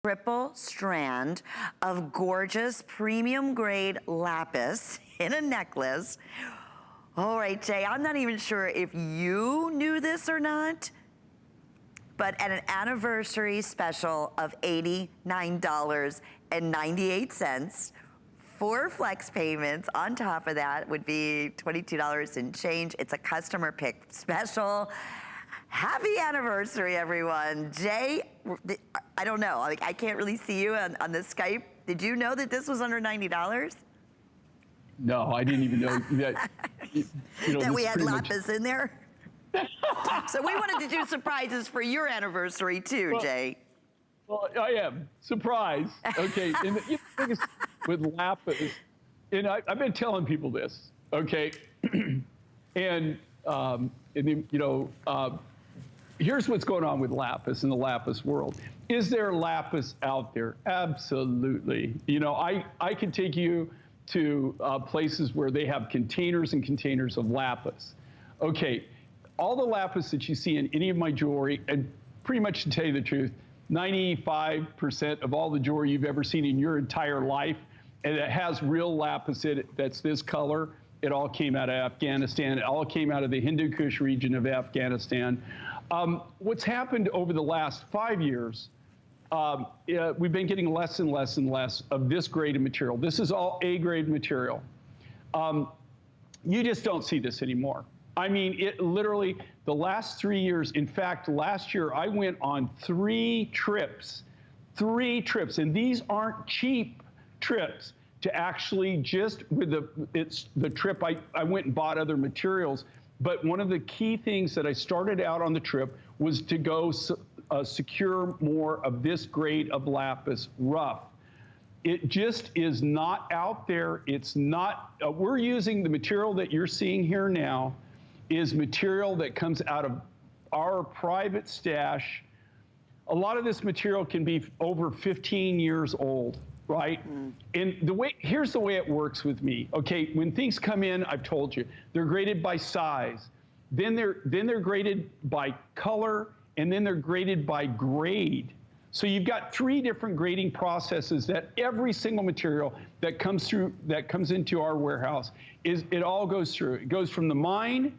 triple strand of gorgeous premium grade lapis in a necklace. All right, Jay, I'm not even sure if you knew this or not, but at an anniversary special of $89.98, 4 flex payments on top of that would be $22 and change. It's a customer pick special. Happy anniversary, everyone. Jay, I don't know, like, I can't really see you on the Skype. Did you know that this was under $90? No, I didn't even know that. That we had lapis in there? So we wanted to do surprises for your anniversary too, Jay. Well, I am surprised. Okay, and the thing is with lapis, and I've been telling people this, okay, and here's what's going on with lapis in the lapis world. Is there lapis out there? Absolutely. You know, I can take you to places where they have containers and containers of lapis. Okay, all the lapis that you see in any of my jewelry, and pretty much to tell you the truth, 95% of all the jewelry you've ever seen in your entire life, and it has real lapis in it that's this color, it all came out of Afghanistan. It all came out of the Hindu Kush region of Afghanistan. What's happened over the last 5 years, we've been getting less and less and less of this grade of material. This is all A-grade material. You just don't see this anymore. I mean, it literally, the last 3 years, in fact, last year I went on 3 trips, and these aren't cheap trips to actually just with the trip, I went and bought other materials. But one of the key things that I started out on the trip was to go secure more of this grade of lapis rough. It just is not out there. It's not, we're using the material that you're seeing here now is material that comes out of our private stash. A lot of this material can be over 15 years old, right? And here's the way it works with me. Okay, when things come in, I've told you, they're graded by size, then they're graded by color, and then they're graded by grade. So you've got 3 different grading processes that every single material that comes into our warehouse it all goes through. It goes from the mine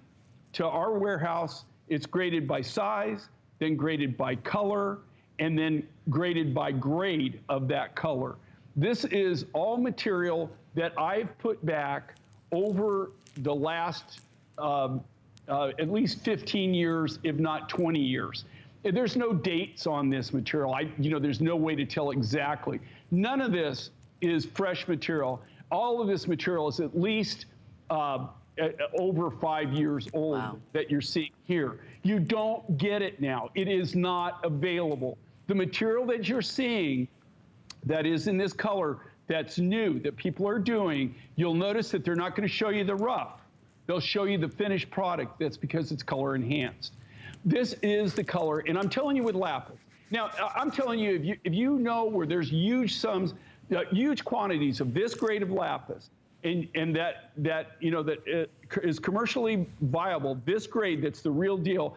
to our warehouse. It's graded by size, then graded by color, and then graded by grade of that color. This is all material that I've put back over the last at least 15 years, if not 20 years. There's no dates on this material. There's no way to tell exactly. None of this is fresh material. All of this material is at least over 5 years old. Wow. That you're seeing here. You don't get it now. It is not available. The material that you're seeing that is in this color, that's new, that people are doing, you'll notice that they're not going to show you the rough. They'll show you the finished product. That's because it's color enhanced. This is the color, and I'm telling you with lapis. Now, I'm telling you, if you know where there's huge sums, huge quantities of this grade of lapis, and that is commercially viable, this grade that's the real deal,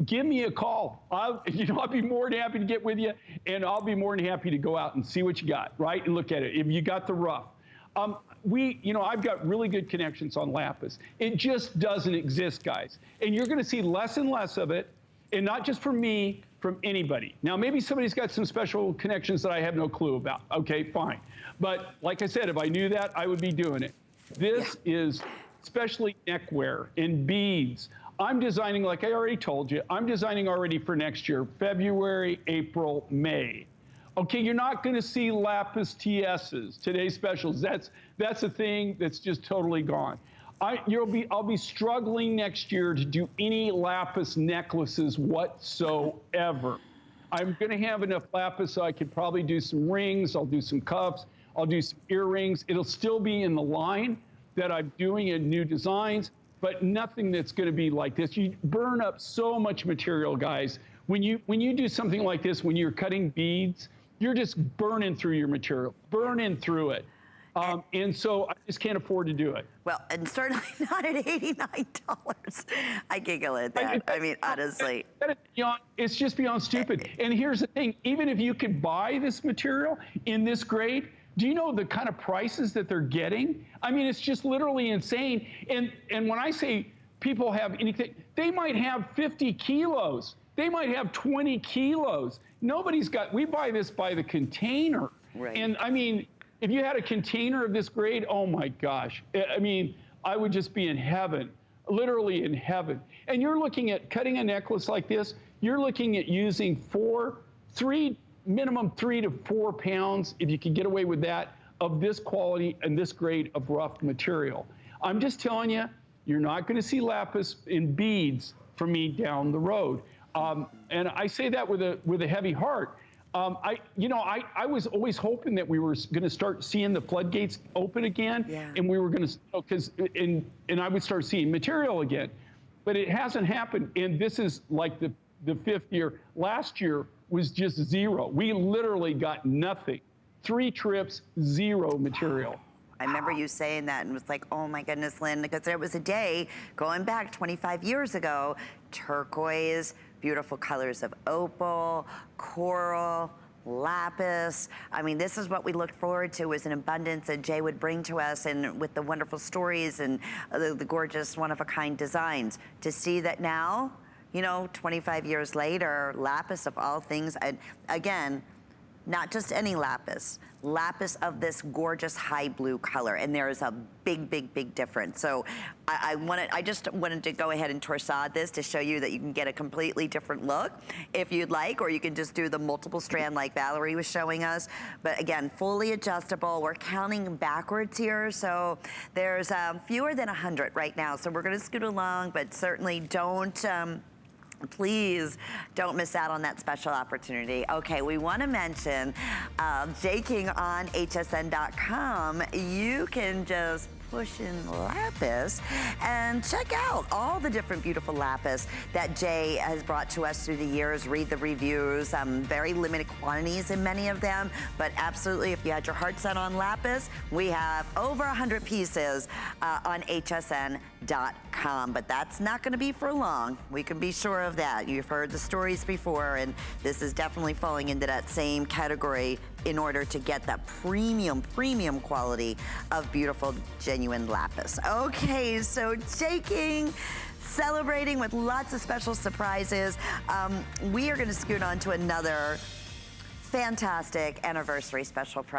give me a call. I'll be more than happy to get with you, and I'll be more than happy to go out and see what you got, right, and look at it. If you got the rough. I've got really good connections on lapis. It just doesn't exist, guys. And you're gonna see less and less of it, and not just from me, from anybody. Now, maybe somebody's got some special connections that I have no clue about. Okay, fine. But like I said, if I knew that, I would be doing it. This is especially neckwear and beads. I'm designing, like I already told you, I'm designing already for next year, February, April, May. Okay, you're not going to see lapis TSs, today's specials. That's a thing that's just totally gone. I'll be struggling next year to do any lapis necklaces whatsoever. I'm going to have enough lapis so I could probably do some rings. I'll do some cuffs. I'll do some earrings. It'll still be in the line that I'm doing in new designs, but nothing that's going to be like this. You burn up so much material, guys. When you do something like this, when you're cutting beads, you're just burning through your material, burning through it. And so I just can't afford to do it. Well, and certainly not at $89. I giggle at that. I mean, honestly. It's just beyond stupid. And here's the thing, even if you could buy this material in this grade, do you know the kind of prices that they're getting? I mean, it's just literally insane. And when I say people have anything, they might have 50 kilos. They might have 20 kilos. We buy this by the container. Right. And I mean, if you had a container of this grade, oh my gosh. I mean, I would just be in heaven, literally in heaven. And you're looking at cutting a necklace like this, you're looking at using minimum 3 to 4 pounds, if you can get away with that, of this quality and this grade of rough material. I'm just telling you, you're not going to see lapis in beads from me down the road. And I say that with a heavy heart. I was always hoping that we were going to start seeing the floodgates open again, and we were going to, and I would start seeing material again, but it hasn't happened. And this is like the fifth year. Last year was just zero. We literally got nothing. 3 trips, 0 material. I remember you saying that and was like, oh my goodness, Lynn, because there was a day going back 25 years ago, turquoise, beautiful colors of opal, coral, lapis. I mean, this is what we looked forward to, was an abundance that Jay would bring to us, and with the wonderful stories and the gorgeous one-of-a-kind designs. To see that now, 25 years later, lapis of all things, and again, not just any lapis of this gorgeous high blue color, and there is a big difference. So I just wanted to go ahead and torsade this to show you that you can get a completely different look if you'd like, or you can just do the multiple strand like Valerie was showing us. But again, fully adjustable. We're counting backwards here, so there's fewer than 100 right now. So we're gonna scoot along, but certainly don't, please don't miss out on that special opportunity. Okay, we want to mention J King on hsn.com. You can just push in lapis and check out all the different beautiful lapis that Jay has brought to us through the years. Read the reviews, very limited quantities in many of them, but absolutely, if you had your heart set on lapis, we have over 100 pieces on hsn.com, but that's not going to be for long. We can be sure of that. You've heard the stories before, and this is definitely falling into that same category in order to get that premium quality of beautiful, genuine lapis. Okay, so J King celebrating with lots of special surprises. We are going to scoot on to another fantastic anniversary special prize.